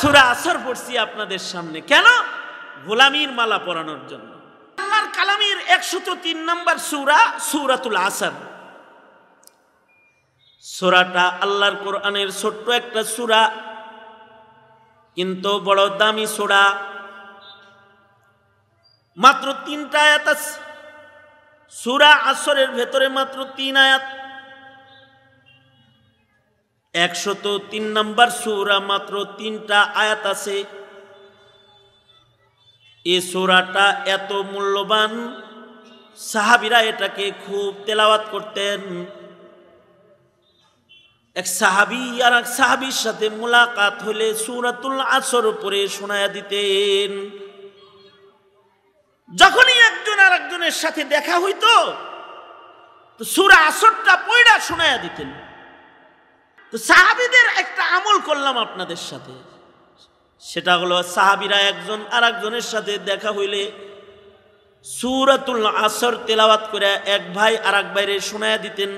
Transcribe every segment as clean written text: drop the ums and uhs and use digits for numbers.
সূরা আসর পড়ছি আপনাদের সামনে, কেন? গোলামীর মালা পরানোর জন্য। আল্লাহর কালামের 103 নম্বর সূরা সূরাতুল আসর। সূরাটা আল্লাহর কোরআনের ছোট্ট একটা সূরা, কিন্তু বড় দামি সূরা। মাত্র 3টা আয়াত আছে সূরা আসরের ভেতরে, মাত্র 3 আয়াত। 103 নম্বর সূরা, মাত্র 3টা আয়াত আছে। এই সূরাটা এত মূল্যবান, সাহাবীরা এটাকে খুব তেলাওয়াত করতেন। এক সাহাবী আর এক সাহাবীর সাথে মুলাকাত হলে সূরাতুল আসর পড়ে শোনায়া দিতেন। যখনই একজন আর একজনের সাথে দেখা হইতো তো সূরা আসরটা পড়া শোনায়া দিতেন। তো সাহাবীদের একটা আমল করলাম আপনাদের সাথে, সেটা হলো সাহাবীরা একজন আর একজনের সাথে দেখা হইলে সূরাতুল আসর তেলাওয়াত করে এক ভাই আর এক ভাইরে শোনায়া দিতেন।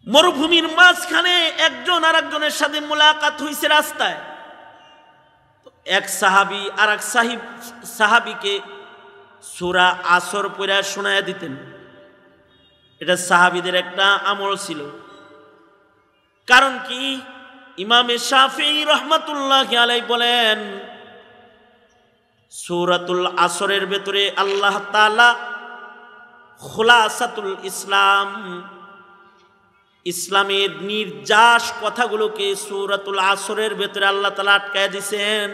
মরুভূমির মাঝখানে একজন আর একজনের সাথে মুলাকাত হইছে রাস্তায়, এক সাহাবী আর এক সাহাবীকে সূরা আসর পড়া শোনায়া দিতেন। এটা সাহাবীদের একটা আমল ছিল। কারণ কি? ইমামে শাফিঈ রাহমাতুল্লাহি আলাইহি বলেন, সূরাতুল আসরের ভেতরে আল্লাহ তাআলা খুলাসাতুল ইসলাম, ইসলামের নির্যাস কথাগুলোকে সূরাতুল আসরের ভেতরে আল্লাহ তাআলা আটকায় দিয়েছেন।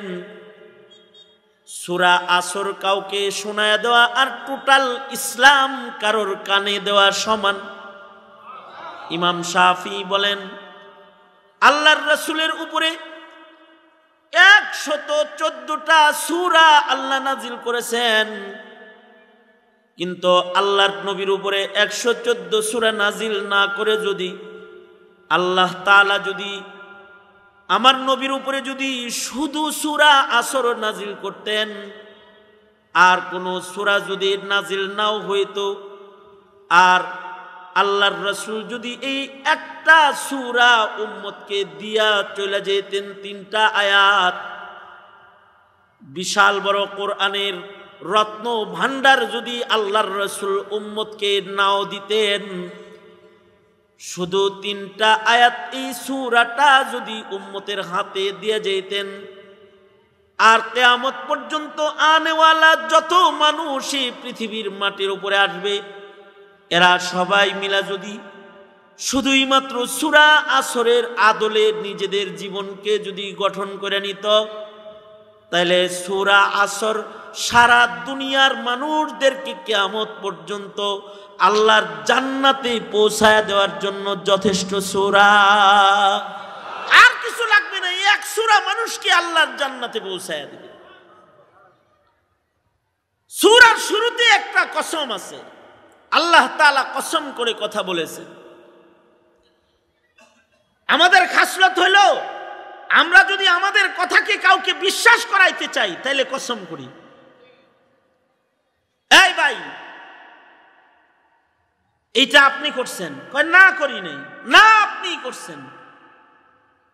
সূরা আসর কাউকে শোনায়া দেওয়া আর টোটাল ইসলাম কারোর কানে দেওয়া সমান। ইমাম শাফিঈ বলেন, আল্লাহর রাসূলের উপরে 114টা সূরা আল্লাহ নাজিল করেছেন, কিন্তু আল্লাহর নবীর উপরে 114 সূরা নাজিল না করে যদি আল্লাহ তাআলা যদি আমার নবীর উপরে যদি শুধু সূরা আসর নাজিল করতেন, আর কোনো সূরা যদি নাজিল নাও হইতো, আর আল্লাহর রাসূল যদি এই একটা সূরা উম্মতকে দিয়া চলে যেতেন 3টা আয়াত, বিশাল বড় কোরআনের রত্ন ভান্ডার যদি আল্লাহর রাসূল উম্মতকে নাও দিতেন, শুধু 3টা আয়াত এই সূরাটা যদি উম্মতের হাতে দিয়ে যেতেন, আর কিয়ামত পর্যন্ত আনেওয়ালা যত মানুষ এই পৃথিবীর মাটির উপরে আসবে, এরা সবাই মিলা যদি শুধুই মাত্র সূরা আসরের আদলে নিজেদের জীবনকে যদি গঠন করে নিত, তাহলে সূরা আসর সারা দুনিয়ার মানুষদেরকে কিয়ামত পর্যন্ত আল্লাহর জান্নাতে পৌঁছায় দেওয়ার জন্য যথেষ্ট সূরা। আর কিছু লাগবে না, এক সূরা মানুষকে আল্লাহর জান্নাতে পৌঁছায় দেবে। সূরার শুরুতে একটা কসম আছে, আল্লাহ তাআলা কসম করে কথা বলেছেন। আমাদের খাসলত হলো, আমরা যদি আমাদের কথাকে কাউকে বিশ্বাস করাইতে চাই তাহলে কসম করি, এই ভাই এটা আপনি করছেন, কয় না করি নাই, না আপনি করছেন,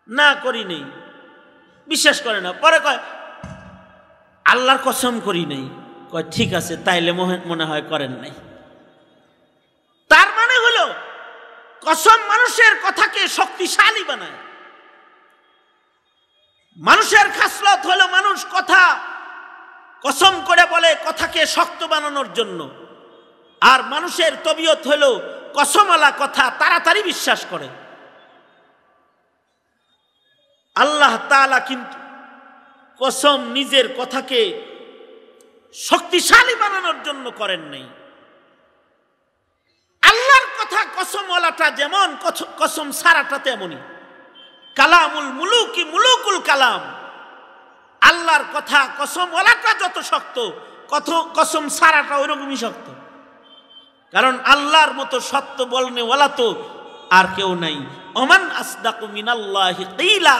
না করি নাই, বিশ্বাস করে না। পরে কয় আল্লাহর কসম করি নাই, কয় ঠিক আছে তাইলে মনে হয় করেন নাই। তার মানে হলো কসম মানুষের কথাকে শক্তিশালী বানায়। মানুষের খাসলত হলো মানুষ কথা কসম করে বলে কথাকে শক্ত বানানোর জন্য, আর মানুষের তবিয়ত হলো কসমওয়ালা কথা তাড়াতাড়ি বিশ্বাস করে। আল্লাহ তাআলা কিন্তু কসম নিজের কথাকে শক্তিশালী বানানোর জন্য করেন নাই। আল্লাহর কথা কসমওয়ালাটা যেমন, কসম সারাটা তেমনই। কালামুল মুলুকি মুলুকুল কালাম, আল্লাহর কথা কসমওয়ালাটা যত শক্ত, কসম সারাটা ওইরকমই শক্ত। কারণ আল্লাহর মতো সত্য বলনেওয়ালা তো আর কেউ নাই। ওমান আসদাকু মিনাল্লাহি কিলা,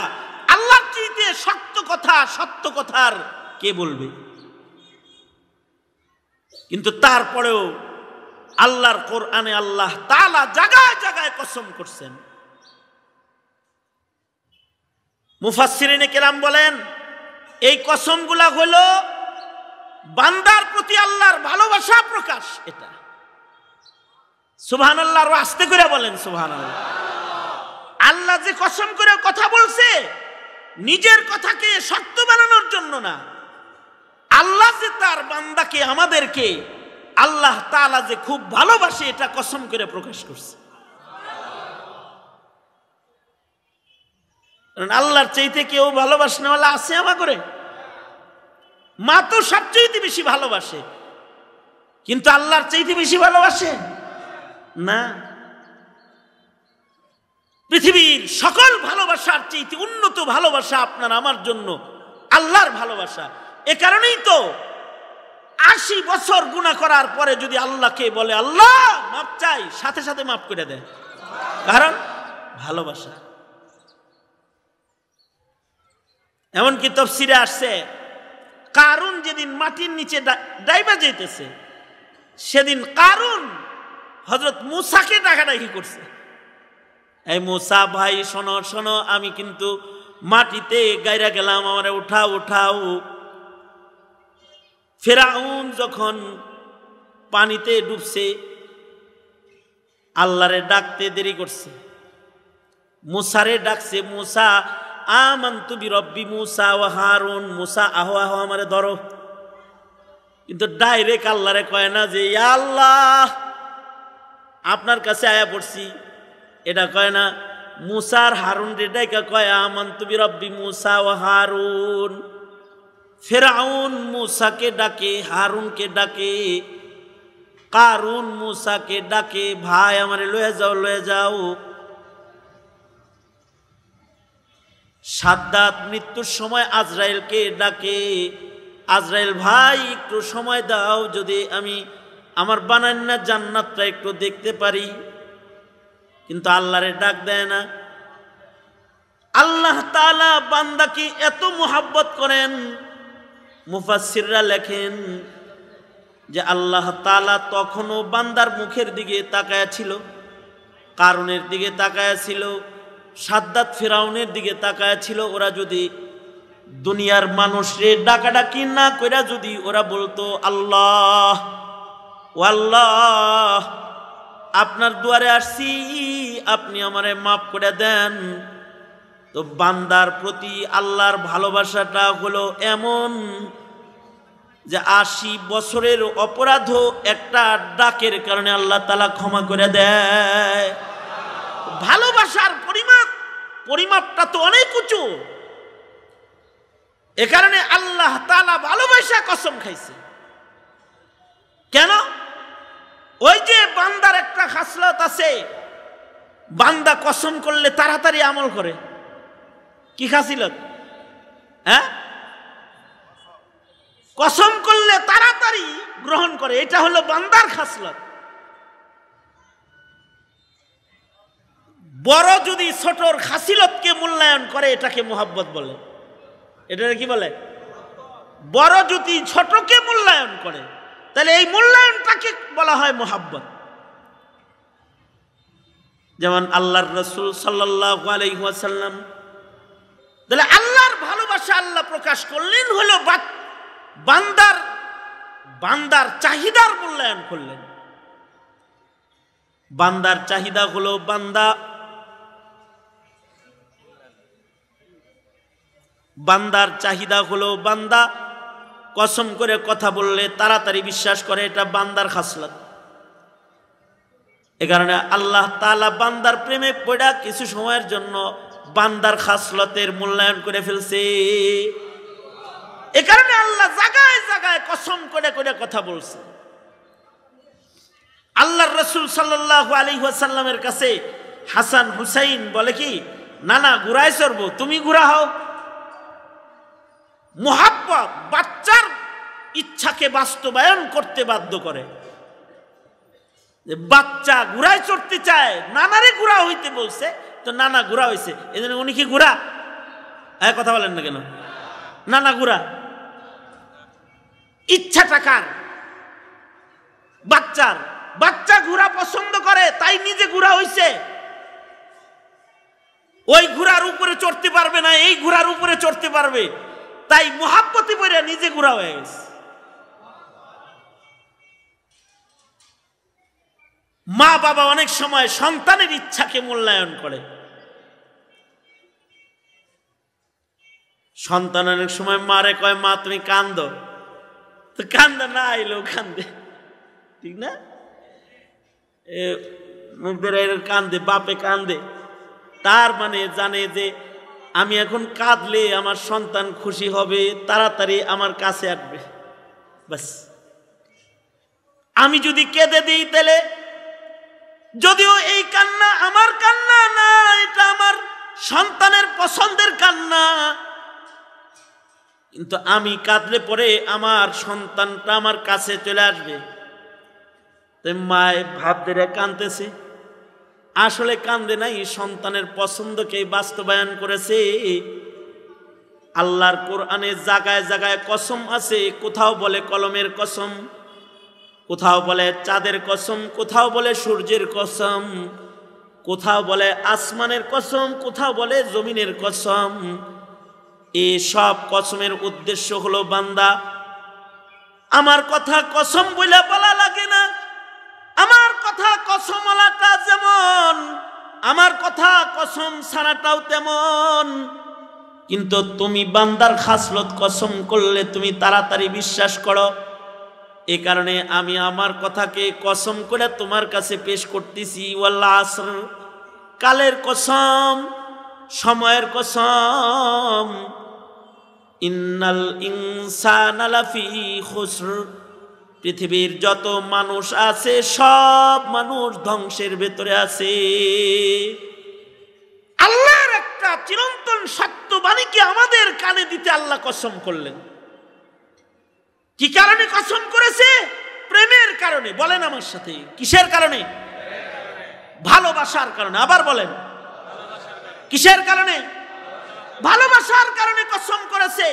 আল্লাহর চেয়ে শক্ত কথা, সত্য কথার কে বলবে? কিন্তু তারপরেও আল্লাহর কোরআনে আল্লাহ তাআলা জায়গায় জায়গায় কসম করছেন। মুফাসসিরিনে কেরাম বলেন এই কসমগুলা হলো বান্দার প্রতি আল্লাহর ভালোবাসা প্রকাশ। এটা সুবহানাল্লাহ, আর আস্তে করে বলেন সুবহানাল্লাহ। আল্লাহ যে কসম করে কথা বলছে নিজের কথাকে সত্য বানানোর জন্য না, আল্লাহ যে তার বান্দাকে আমাদেরকে আল্লাহ তাআলা যে খুব ভালোবাসে এটা কসম করে প্রকাশ করছে। কারণ আল্লাহর চাইতে কেউ ভালোবাসনেওয়ালা আছে আমা করে? মা তো সবচেয়ে বেশি ভালোবাসে, কিন্তু আল্লাহর চাইতে বেশি ভালোবাসে না। পৃথিবীর সকল ভালোবাসার চাইতে উন্নত ভালোবাসা আপনার আমার জন্য আল্লাহর ভালোবাসা। এ কারণেই তো 80 বছর গুনাহ করার পরে যদি আল্লাহকে বলে আল্লাহ মাপ চাই, সাথে সাথে মাফ করে দেয়, কারণ ভালোবাসা। এমনকি তাফসীরে আসছে কারুন যেদিন মাটির নিচে ডাইবা যাইতেছে সেদিন কারুন হযরত মূসাকে ডাকাডাকি করছে, এই মূসা ভাই শোনো শোনো, আমি কিন্তু মাটিতে গাইরা গেলাম, আমারে উঠাও উঠাও। ফিরআউন যখন পানিতে ডুবছে আল্লাহরে ডাকতে দেরি করছে, মূসারে ডাকছে, মূসা আমানতু বিরব্বি মূসা ওয়া হারুন, মূসা আহো আহো আমারে ধরো। কিন্তু ডাইরেক্ট আল্লাহরে কয় না যে ইয়া আল্লাহ আপনার কাছে আয়া পড়ছি, এটা কয় না। মূসার হারুন রে ডাইকা কয় আমানতু বিরব্বি মূসা ওয়া হারুন। ফিরআউন মূসাকে ডাকে, হারুনকে ডাকে, কারুন মূসাকে ডাকে, ভাই আমারে লয়ে যাও লয়ে যাও। সাদ্দাত মৃত্যুর সময় আজরাইলকে ডাকে, আজরাইল ভাই একটু সময় দাও, যদি আমি আমার বানান্না জান্নাতটা একটু দেখতে পারি। কিন্তু আল্লাহরে ডাক দেয় না। আল্লাহ তাআলা বান্দাকে এত মুহাব্বত করেন, মুফাসসিররা লেখেন যে আল্লাহ তাআলা তখনও বান্দার মুখের দিকে তাকায়া ছিল, কারুনের দিকে তাকায়া ছিল, সাদ্দাত ফিরাউনের দিকে তাকায়া ছিল। ওরা যদি দুনিয়ার মানুষরে ডাকাডাকি না কইরা যদি ওরা বলতো আল্লাহ ও আল্লাহ আপনার দুয়ারে আসছি, আপনি আমারে মাফ করে দেন, তো বান্দার প্রতি আল্লাহর ভালোবাসাটা হলো এমন যে 80 বছরের অপরাধও একটা ডাকের কারণে আল্লাহ তাআলা ক্ষমা করে দেয়। ভালোবাসার পরিমাপটা তো অনেক উঁচু। এ কারণে আল্লাহ তাআলা ভালোবাসা কসম খাইছে। কেন? ওই যে বান্দার একটা খাসলত আছে, বান্দা কসম করলে তাড়াতাড়ি আমল করে। কি খাসিলত? হ্যাঁ, কসম করলে তাড়াতাড়ি গ্রহণ করে, এটা হলো বান্দার খাসলত। বড় যদি ছোটর খাসিলতকে মূল্যায়ন করে এটাকে মুহাব্বত বলে। এটা কি বলে? বড় যদি ছোটকে মূল্যায়ন করে তাহলে এই মূল্যায়নটাকে বলা হয় মুহাব্বত। যেমন আল্লাহর রাসূল সাল্লাল্লাহু আলাইহি ওয়াসাল্লাম, তাহলে আল্লাহর ভালোবাসা আল্লাহ প্রকাশ করলেন হলো বান্দার চাহিদার মূল্যায়ন করলেন। বান্দার চাহিদা হলো বান্দা কসম করে কথা বললে তাড়াতাড়ি বিশ্বাস করে, এটা বান্দার খাসলত। এ কারণে আল্লাহ তাআলা বান্দার প্রেমে পড়া কিছু সময়ের জন্য বান্দার খাসলতের মূল্যায়ন করে ফেলছে। এ কারণে আল্লাহ জায়গায় জায়গায় কসম করে করে কথা বলছে। আল্লাহর রাসূল সাল্লাল্লাহু আলাইহি ওয়াসাল্লামের কাছে হাসান হুসাইন বলে কি, না না ঘুরায় চড়বো, তুমি ঘুরা হও। মুহাব্বত বাচ্চার ইচ্ছাকে বাস্তবায়ন করতে বাধ্য করে। বাচ্চা ঘুরায় চড়তে চায়, নানারে ঘুরা হইতে বলছে, তো নানা ঘুরা হয়েছে, এই জন্য উনি কি ঘুরা? কথা বলেন না কেন? নানা ঘুরা। ইচ্ছাটা কার? বাচ্চার। বাচ্চা ঘুরা পছন্দ করে তাই নিজে ঘুরা হইছে। ওই ঘোড়ার উপরে চড়তে পারবে না, এই ঘোড়ার উপরে চড়তে পারবে, তাই মোহাব্বতে পড়ে নিজে ঘোড়া হয়ে গেছে। মা বাবা অনেক সময় সন্তানের ইচ্ছাকে মূল্যায়ন করে। সন্তান অনেক সময় মারে কয়, মা তুমি কান্দো, তো কান্দা না আইলেও কান্দে, ঠিক না? কান্দে, বাপে কান্দে, তার মানে জানে যে আমি এখন কাঁদলে আমার সন্তান খুশি হবে, তাড়াতাড়ি আমার কাছে আসবে। বাস, আমি যদি কেঁদে দিই তাহলে, যদিও এই কান্না আমার কান্না না, এটা আমার সন্তানের পছন্দের কান্না, কিন্তু আমি কাঁদলে পরে আমার সন্তানটা আমার কাছে চলে আসবে। মায় ভাব ধরে কাঁদতেছে, আসলে কান্দে নাই, সন্তানের পছন্দকে বাস্তবায়ন করেছে। আল্লাহর কোরআনে জায়গায় জায়গায় কসম আছে, কোথাও বলে কলমের কসম, কোথাও বলে চাঁদের কসম, কোথাও বলে সূর্যের কসম, কোথাও বলে আসমানের কসম, কোথাও বলে জমিনের কসম। এই সব কসমের উদ্দেশ্য হলো, বান্দা আমার কথা কসম বলে বলা লাগে না, আমার কথা কসমওয়ালাটা যেমন, আমার কথা কসম ছাড়াটাও তেমন। কিন্তু তুমি বান্দার খাসলত কসম করলে তুমি তাড়াতাড়ি বিশ্বাস করো, এই কারণে আমি আমার কথাকে কসম করে তোমার কাছে পেশ করতেছি। ওয়াল আসর, কালের কসম, সময়ের কসম। ইন্নাল ইনসানা লাফি খুসর, পৃথিবীর যত মানুষ আছে সব মানুষ ধ্বংসের ভেতরে আছে। আল্লাহর একটা চিরন্তন সত্য বাণীকে আমাদের কানে দিতে আল্লাহ কসম করলেন। কি কারণে কসম করেছে? প্রেমের কারণে। বলেন আমার সাথে, কিসের কারণে? ভালোবাসার কারণে। আবার বলেন, কিসের কারণে? ভালোবাসার কারণে কসম করেছে।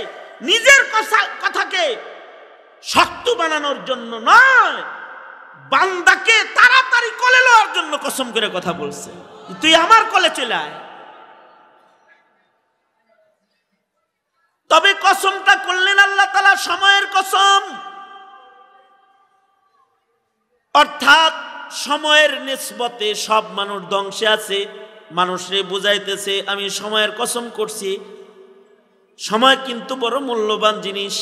নিজের কথাকে শক্ত বানানোর জন্য নয়, বান্দাকে তাড়াতাড়ি কোলে লওয়ার জন্য কসম করে কথা বলছে, তুই আমার কোলে চলে আয়। তবে কসমটা করলেন আল্লাহ তাআলা সময়ের কসম, অর্থাৎ সময়ের নিসবতে সব মানুষ ধ্বংসে আছে। মানুষরে বুঝাইতেছে আমি সময়ের কসম করছি, সময় কিন্তু বড় মূল্যবান জিনিস,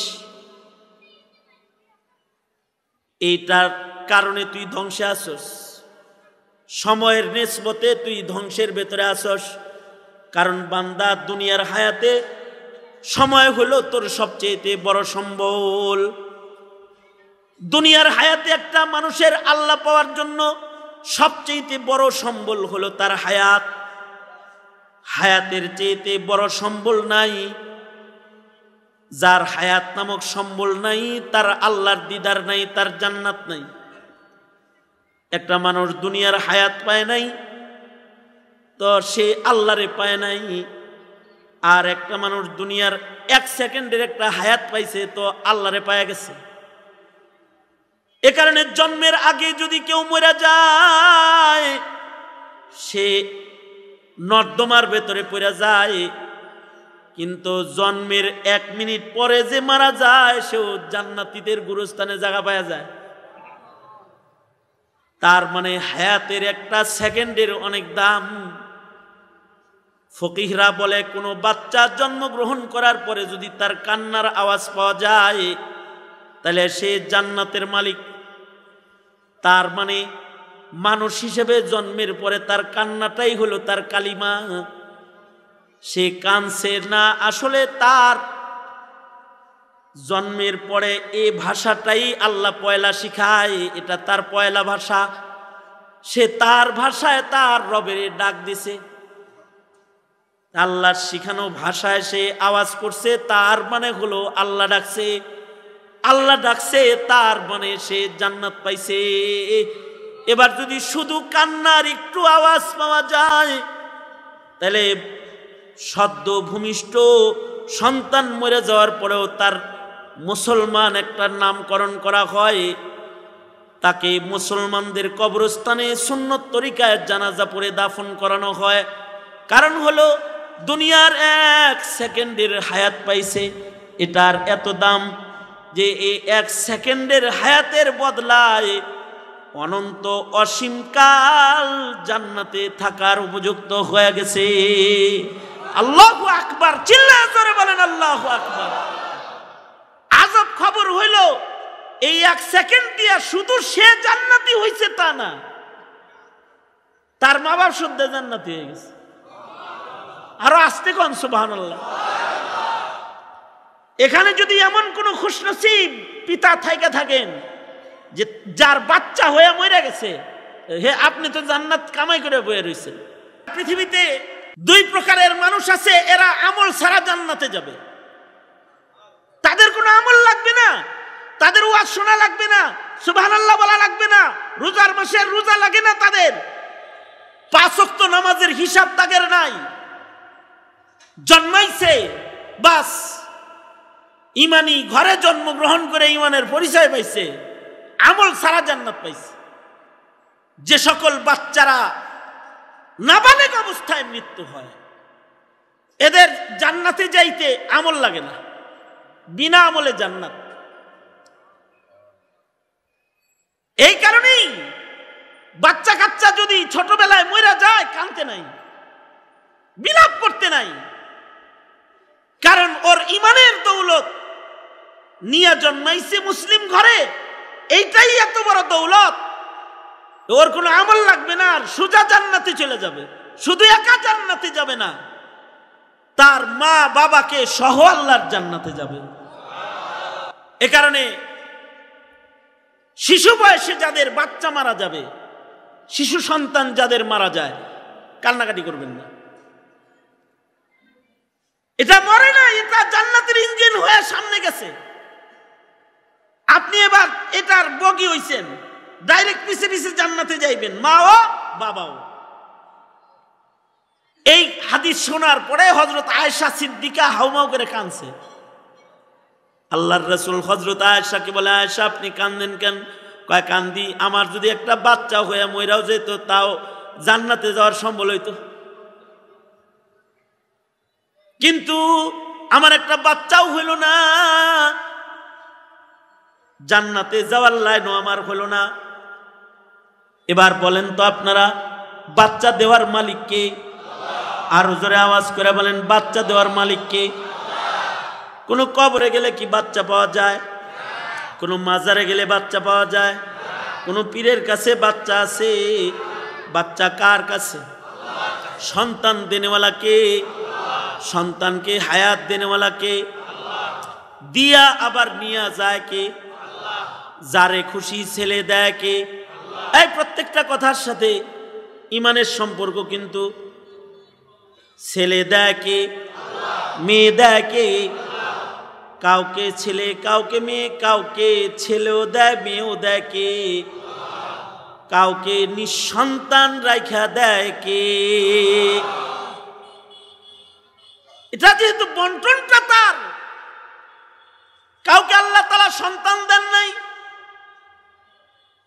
এইটার কারণে তুই ধ্বংসে আসস, সময়ের নিসবতে তুই ধ্বংসের ভেতরে আসস। কারণ বান্দা দুনিয়ার হায়াতে সময় হলো তোর সবচেয়ে বড় সম্বল। দুনিয়ার হায়াতে একটা মানুষের আল্লাহ পাওয়ার জন্য সবচেয়ে বড় সম্বল হলো তার হায়াত। হায়াতের চেয়েতে বড় সম্বল নাই। যার হায়াত নামক সম্বল নাই, তার আল্লাহর দিদার নাই, তার জান্নাত নাই। একটা মানুষ দুনিয়ার হায়াত পায় নাই তো সে আল্লাহরে পায় নাই, আর একটা মানুষ দুনিয়ার 1 সেকেন্ডের একটা হায়াত পাইছে তো আল্লাহরে পায়া গেছে। এ কারণে জন্মের আগে যদি কেউ মরে যায়, সে নর্দমার ভেতরে পড়ে যায়, কিন্তু জন্মের 1 মিনিট পরে যে মারা যায় সেও জান্নাতীদের গুরুস্থানে জায়গা পাওয়া যায়। তার মানে হায়াতের একটা সেকেন্ডের অনেক দাম। ফকিহরা বলে কোনো বাচ্চা জন্মগ্রহণ করার পরে যদি তার কান্নার আওয়াজ পাওয়া যায় তাহলে সে জান্নাতের মালিক। তার মানে মানুষ হিসেবে জন্মের পরে তার কান্নাটাই হলো তার কালিমা। সে কানছে না, আসলে তার জন্মের পরে এই ভাষাটাই আল্লাহ পয়লা শিখায়, এটা তার পয়লা ভাষা। সে তার ভাষায় তার রবের ডাক দিছে, আল্লাহর শিখানো ভাষায় সে আওয়াজ করছে, তার মানে হলো আল্লাহ ডাকছে। আল্লাহ ডাকছে তার মানে সে জান্নাত পাইছে। এবার যদি শুধু কান্নার একটু আওয়াজ পাওয়া যায় তাহলে সদ্য ভূমিষ্ঠ সন্তান মরে যাওয়ার পরেও তার মুসলমান একটা নামকরণ করা হয়, তাকে মুসলমানদের কবরস্থানে সুন্নত তরিকায় জানাজা পড়ে দাফন করানো হয়। কারণ হলো দুনিয়ার 1 সেকেন্ডের হায়াত পাইছে, এটার এত দাম যে এই 1 সেকেন্ডের হায়াতের বদলায় অনন্ত অসীমকাল জান্নাতে থাকার উপযুক্ত হয়ে গেছে। আল্লাহু আকবার, চিল্লায়ে জোরে বলেন আল্লাহু আকবার। আজব খবর হইল এই 1 সেকেন্ড দিয়া শুধু সে জান্নাতি হইছে তা না, তার মা বাপ শুদ্ধ জান্নাতি হয়ে গেছে। আরো আসতে কোন সুবহানাল্লাহ। এখানে যদি এমন কোন খুশনসিব পিতা থাইকা থাকেন যে যার বাচ্চা হয়ে মরে গেছে, হে আপনি তো জান্নাত কামাই করে বয়ে রয়েছেন। পৃথিবীতে 2 প্রকারের মানুষ আছে, এরা আমল ছাড়া জান্নাতে যাবে। তাদের কোনো আমল লাগবে না, তাদের ওয়াজ শোনা লাগবে না, সুবহানাল্লাহ বলা লাগবে না, রোজার মাসে রোজা লাগে না তাদের, 5 ওয়াক্ত নামাজের হিসাব তাদের নাই। জন্মাইছে বাস, ইমানি ঘরে জন্মগ্রহণ করে ইমানের পরিচয় পাইছে, আমল ছাড়া জান্নাত পাইছে। যে সকল বাচ্চারা নাবালেগ অবস্থায় মৃত্যু হয়, এদের জান্নাতে যাইতে আমল লাগে না, বিনা আমলে জান্নাত। এই কারণেই বাচ্চা কাচ্চা যদি ছোটবেলায় মরে যায়, কাঁদতে নাই, বিলাপ করতে নাই, কারণ ওর ইমানের দৌলত নিয়ে জন্মাইছে মুসলিম ঘরে, এইটাই এত বড় দৌলত। ওর কোনো আমল লাগবে না, আর সোজা জান্নাতে চলে যাবে। শুধু একা জান্নাতে যাবে না, তার মা বাবাকে সহ আল্লাহর জান্নাতে যাবে। এ কারণে শিশু বয়সে যাদের বাচ্চা মারা যাবে, শিশু সন্তান যাদের মারা যায়, কান্নাকাটি করবেন না। এটা মরে না, এটা জান্নাতের ইঞ্জিন হয়ে সামনে গেছে। আপনি এবার এটার বগি হইছেন, ডাইরেক্ট পিছে পিছে জান্নাতে যাইবেন, মাও বাবাও। এই হাদিস শোনার পরে হযরত আয়েশা সিদ্দিকা হাউমাউ করে কাঁদছে। আল্লাহর রাসূল হযরত আয়েশাকে বলে, আয়েশা আপনি কাঁদেন কেন? কয় কান্দি, আমার যদি একটা বাচ্চা হয়ে মইরাও যেত, তাও জান্নাতে যাওয়ার সম্বল হইতো, কিন্তু আমার একটা বাচ্চাও হইল না, জান্নাতে যাওয়ার লাইনও আমার হইল না। এবার বলেন তো আপনারা, বাচ্চা দেওয়ার মালিক কে? আরো জোরে আওয়াজ করে বলেন, বাচ্চা দেওয়ার মালিক কে? কোন কবরে গেলে কি বাচ্চা পাওয়া যায়? কোন মাজারে গেলে বাচ্চা পাওয়া যায়? কোন পীরের কাছে বাচ্চা আছে? বাচ্চা কার কাছে? সন্তান দেনেওয়ালা কে? সন্তানকে হায়াত দেনেওয়ালা কে? দিয়া আবার নিয়ে যায় কে? যারে খুশি ছেলে দেয় কে? এই প্রত্যেকটা কথার সাথে ইমানের সম্পর্ক কিন্তু। ছেলে দেয় কে? মেয়ে দেয় কে? কাউকে ছেলে, কাউকে মেয়ে, কাউকে ছেলেও দেয় মেয়েও দেয় কে? কাউকে নিঃসন্তান রাইখা দেয় কে? এটা যেহেতু বন্টনটা তার, কাউকে আল্লাহ তাআলা সন্তান দেন নাই,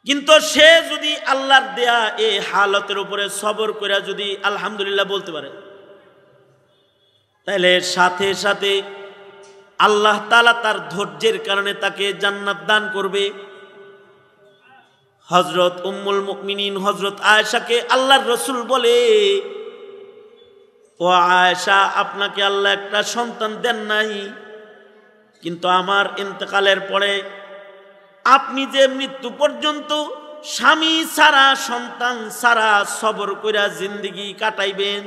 কিন্তু সে যদি আল্লাহর দেয়া এই হালতের উপরে সবর করে যদি আলহামদুলিল্লাহ বলতে পারে, তাহলে সাথে সাথে আল্লাহ তাআলা তার ধৈর্যের কারণে তাকে জান্নাত দান করবে। হযরত উম্মুল মুমিনিন হযরত আয়েশাকে আল্লাহর রাসূল বলে, ও আয়েশা, আপনাকে আল্লাহ একটা সন্তান দেন নাই, কিন্তু আমার ইন্তেকালের পরে আপনি যে মৃত্যু পর্যন্ত স্বামী ছাড়া সন্তান ছাড়া সবর কইরা জিন্দেগি কাটাইবেন,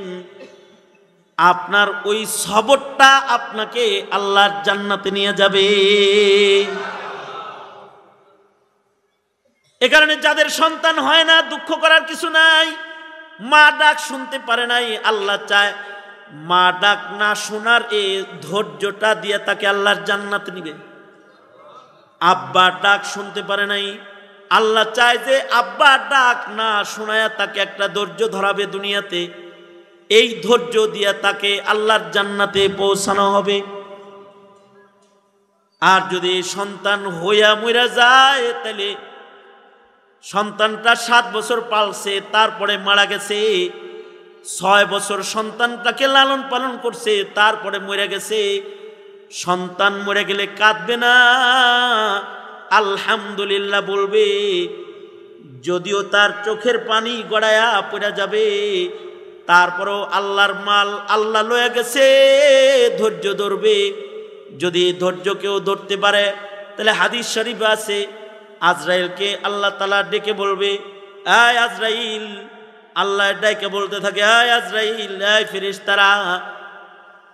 আপনার ওই সবরটা আপনাকে আল্লাহর জান্নাতে নিয়ে যাবে। এ কারণে যাদের সন্তান হয় না, দুঃখ করার কিছু নাই। মা ডাক শুনতে পারে নাই, আল্লাহ চায় মা ডাক না শোনার এই ধৈর্যটা দিয়ে তাকে আল্লাহর জান্নাতে নিবে। আব্বা ডাক শুনতে পারে নাই, আল্লাহ চায় যে আব্বা ডাক না শোনায়া তাকে একটা ধৈর্য ধরাবে দুনিয়াতে, এই ধৈর্য দিয়ে তাকে আল্লাহর জান্নাতে পৌঁছানো হবে। আর যদি সন্তান হইয়া মইরা যায়, তাহলে সন্তানটা 7 বছর পালছে, তারপরে মারা গেছে, 6 বছর সন্তানটাকে লালন পালন করছে, তারপরে মরে গেছে। সন্তান মরে গেলে কাঁদবে না, আলহামদুলিল্লাহ বলবে। যদিও তার চোখের পানি গড়ায়া পড়ে যাবে, তারপরও আল্লাহর মাল আল্লাহ লয়ে গেছে, ধৈর্য ধরবে। যদি ধৈর্য কেউ ধরতে পারে, তাহলে হাদিস শরীফ আছে, আজরাইলকে আল্লাহ তাআলা ডেকে বলবে, আয় আজরাইল, আল্লাহ ডেকে বলতে থাকে, আয় আজরাইল, আয় ফেরেশতারা,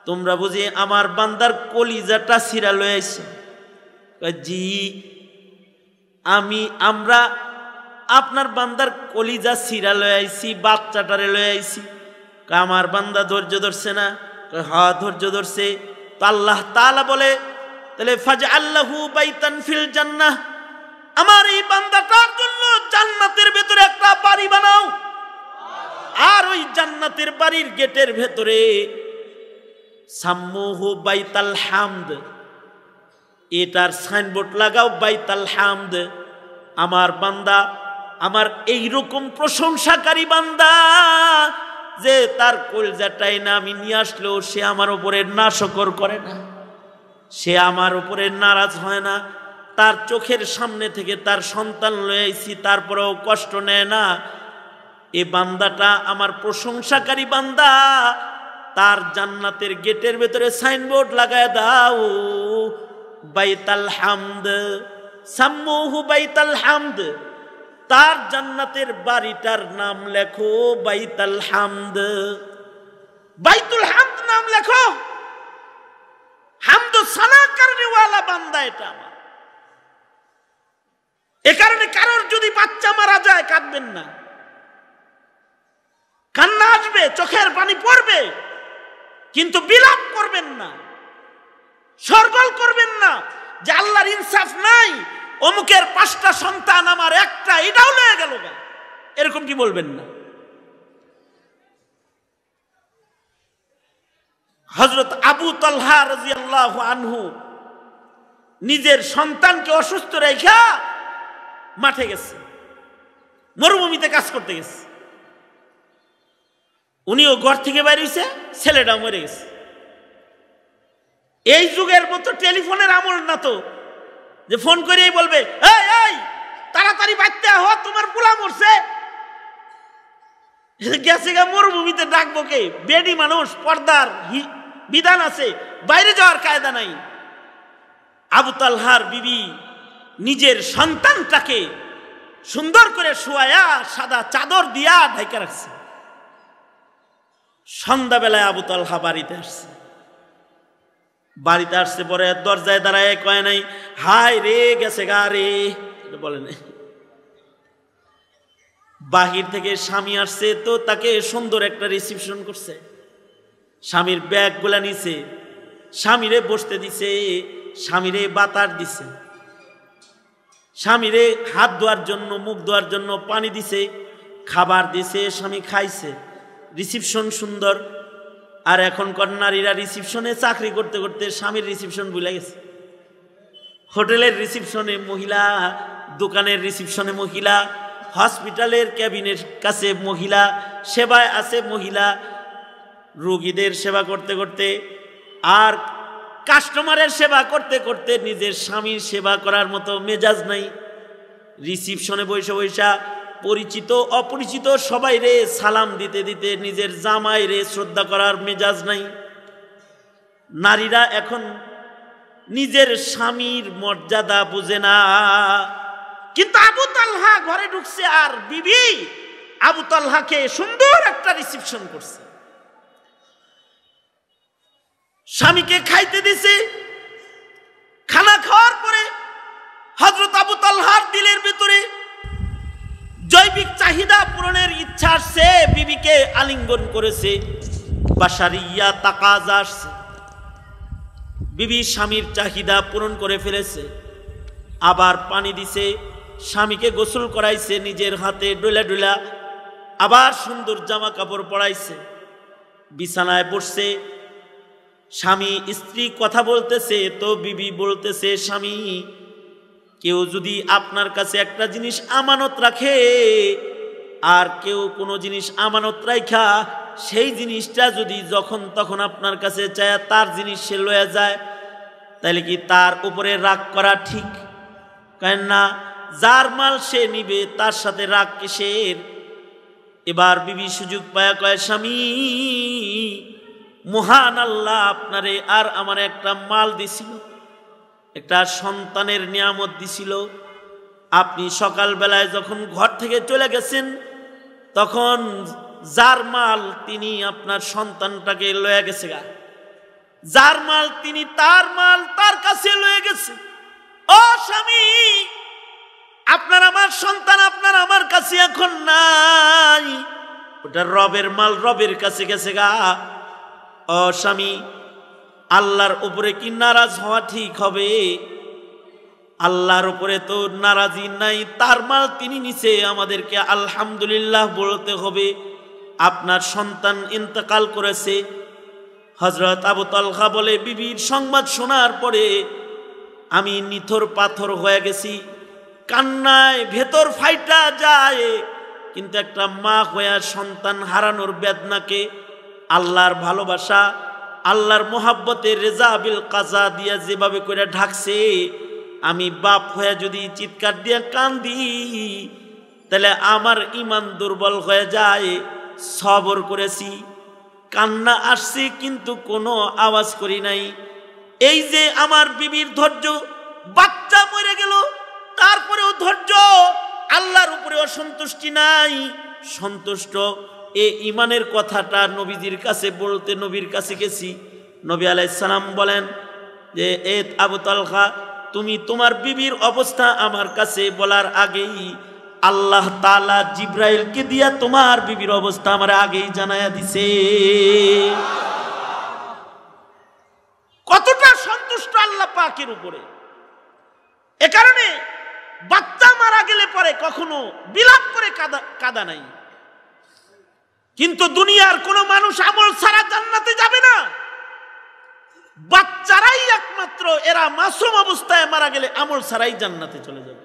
তোমরা বুঝি আমার বান্দার কলিজাটা ছিঁড়া লয়ে আইছো? জি, আমরা আপনার বান্দার কলিজা ছিঁড়া লয়ে আইছি, বাচ্চাটারে লয়ে আইছি। আমার বান্দা ধৈর্য ধরছে না? হ্যাঁ ধৈর্য ধরছে। তো আল্লাহ তাআলা বলে, তাহলে ফাজআল্লাহু বাইতান ফিল জান্নাহ, আমার এই বান্দাটার জন্য জান্নাতের ভেতরে একটা বাড়ি বানাও, আর ওই জান্নাতের বাড়ির গেটের ভেতরে সাম্মুহু বাইতাল হামদ, এটার সাইনবোর্ড লাগাও, বাইতাল হামদ। আমার বান্দা, আমার এইরকম প্রশংসাকারী বান্দা, যে তার কলজাটাই না আমি নিয়ে আসলেও সে আমার উপরে নাশকর করে না, সে আমার উপরে নারাজ হয় না, তার চোখের সামনে থেকে তার সন্তান লয়ে আইছি, তারপরেও কষ্ট নেয় না। এ বান্দাটা আমার প্রশংসাকারী বান্দা, তার জান্নাতের গেটের ভেতরে সাইনবোর্ড লাগায় দাও, বাইতাল হামদ, সাম্মুহু বাইতাল হামদ। তার জান্নাতের বাড়িটার নাম লেখো বাইতাল হামদ, বাইতুল হামদ নাম লেখো। হামদ সানা করনেওয়ালা বান্দা এটা আমার। এ কারণে কারোর যদি বাচ্চা মারা যায় কাঁদবেন না, কান্না আসবে, চোখের পানি পড়বে, কিন্তু বিলাপ করবেন না, সরগোল করবেন না যে আল্লাহর ইনসাফ নাই, অমুকের 5টা সন্তান, আমার একটা, এটাও লয়ে গেল, এরকম কি বলবেন না। হযরত আবু তালহা রাদিয়াল্লাহু আনহু নিজের সন্তানকে অসুস্থ রেখা মাঠে গেছে, মরুভূমিতে কাজ করতে গেছে। উনিও ঘর থেকে বাইরে হইছে, ছেলেটাও মরে গেছে। এই যুগের মতো টেলিফোনের আমল না তো, যে ফোন করেই বলবে, এই এই তাড়াতাড়ি বাঁচতে হ, তোমার পোলা মরছে। গেছে গা মরুভূমিতে, ডাকবো কে? বেডি মানুষ, পর্দার বিধান আছে, বাইরে যাওয়ার কায়দা নাই। আবু তালহার বিবি নিজের সন্তানটাকে সুন্দর করে শুয়ায়া সাদা চাদর দিয়া ঢাকা রাখছে। সন্ধ্যাবেলায় আবু তালহা বাড়িতে আসছে। বাড়িতে আসছে পরে দরজায় দাঁড়ায় কয় নাই, হায় রে গেছে গা রে, বলে নাই। বাহির থেকে স্বামী আসছে, তো তাকে সুন্দর একটা রিসিপশন করছে। স্বামীর ব্যাগ গুলা নিছে, স্বামীরে বসতে দিছে, স্বামীরে বাতার দিছে, স্বামীরে হাত ধোয়ার জন্য, মুখ ধোয়ার জন্য পানি দিছে, খাবার দিছে, স্বামী খাইছে। রিসিপশন সুন্দর। আর এখনকার নারীরা রিসিপশনে চাকরি করতে করতে স্বামীর রিসিপশন ভুলে গেছে। হোটেলের রিসিপশনে মহিলা, দোকানের রিসিপশনে মহিলা, হসপিটালের ক্যাবিনের কাছে মহিলা, সেবায় আছে মহিলা, রোগীদের সেবা করতে করতে আর কাস্টমারের সেবা করতে করতে নিজের স্বামীর সেবা করার মতো মেজাজ নাই। রিসিপশনে বৈশা বৈশা পরিচিত অপরিচিত সবাই রে সালাম দিতে দিতে নিজের জামাই রে শ্রদ্ধা করার মেজাজ নাই। নারীরা এখন নিজের স্বামীর মর্যাদা বুঝে না। কিন্তু আবু তালহা ঘরে ঢুকছে, আর বিবি আবু তালহাকে সুন্দর একটা রিসিপশন করছে, স্বামীকে খাইতে দিছে। খানা খাওয়ার পরে হযরত আবু তালহার দিলের ভিতরে জৈবিক চাহিদা পূরণের ইচ্ছা আসছে, বিবিকে আলিঙ্গন করেছে, বাশারিয়া তাকাজা আসছে। বিবি স্বামীর চাহিদা পূরণ করে ফেলেছে, আবার পানি দিছে, স্বামীকে গোসল করাইছে, নিজের হাতে ডোলা ডোলা, আবার সুন্দর জামা কাপড় পরাইছে, বিছানায় বসছে। স্বামী স্ত্রী কথা বলতেছে, তো বিবি বলতেছে, স্বামী কেউ যদি আপনার কাছে একটা জিনিস আমানত রাখে, আর কেউ কোনো জিনিস আমানত রাখা সেই জিনিসটা যদি যখন তখন আপনার কাছে চায় তার জিনিস সে লয়ে যায়, তাহলে কি তার উপরে রাগ করা ঠিক? কেন না, যার মাল সে নিবে তার সাথে রাগ কিসের? এবার বিবি সুযোগ পায়া কয়, স্বামী মহান আল্লাহ আপনারে আর আমার একটা মাল দিছিল, একটা সন্তানের নিয়ামত দিছিল। আপনি সকালবেলায় যখন ঘর থেকে চলে গেছেন তখন যার মাল তিনি আপনার সন্তানটাকে লয়ে গেছে গা, যার মাল তিনি তার মাল তার কাছে লয়ে গেছে। ও স্বামী, আপনার আমার সন্তান আপনার আমার কাছে এখন নাই, ওটা রবের মাল রবের কাছে গেছে গা। ও স্বামী, আল্লাহর উপরে কি নারাজ হওয়া ঠিক হবে? আল্লাহর উপরে তো নারাজি নাই, তার মাল তিনি নিচে, আমাদেরকে আলহামদুলিল্লাহ বলতে হবে। আপনার সন্তান ইন্তেকাল করেছে। হযরত আবু তালহা বলে, বিবির সংবাদ শোনার পরে আমি নিথর পাথর হয়ে গেছি, কান্নায় ভেতর ফাইটা যায়। কিন্তু একটা মা হয়ে সন্তান হারানোর বেদনাকে আল্লাহর ভালোবাসা, আল্লাহর মোহাব্বতের রেজা বিল কাজা দিয়া যেভাবে করে ঢাকছে, আমি বাপ হয়ে যদি চিৎকার দিয়ে কান্দি তাহলে আমার ইমান দুর্বল হয়ে যায়। সবর করেছি, কান্না আসছে কিন্তু কোনো আওয়াজ করি নাই। এই যে আমার বিবির ধৈর্য, বাচ্চা মরে গেল তারপরেও ধৈর্য, আল্লাহর উপরে অসন্তুষ্টি নাই, সন্তুষ্ট। এ ইমানের কথাটা নবীজির কাছে বলতে নবীর কাছে গেছি। নবী আলাইহিস সালাম বলেন যে, এ আবু তালহা, তুমি তোমার বিবির অবস্থা আমার কাছে বলার আগেই আল্লাহ তাআলা জিব্রাইলকে দিয়া তোমার বিবির অবস্থা আমার আগেই জানায়া দিছে। কতটা সন্তুষ্ট আল্লাহ পাকের উপরে। এ কারণে বাচ্চা মারা গেলে পরে কখনো বিলাপ করে কাঁদা নাই। কিন্তু দুনিয়ার কোন মানুষ আমল ছাড়া জান্নাতে যাবে না। বাচ্চারাই একমাত্র, এরা মাসুম অবস্থায় মারা গেলে আমল ছাড়াই জান্নাতে চলে যাবে।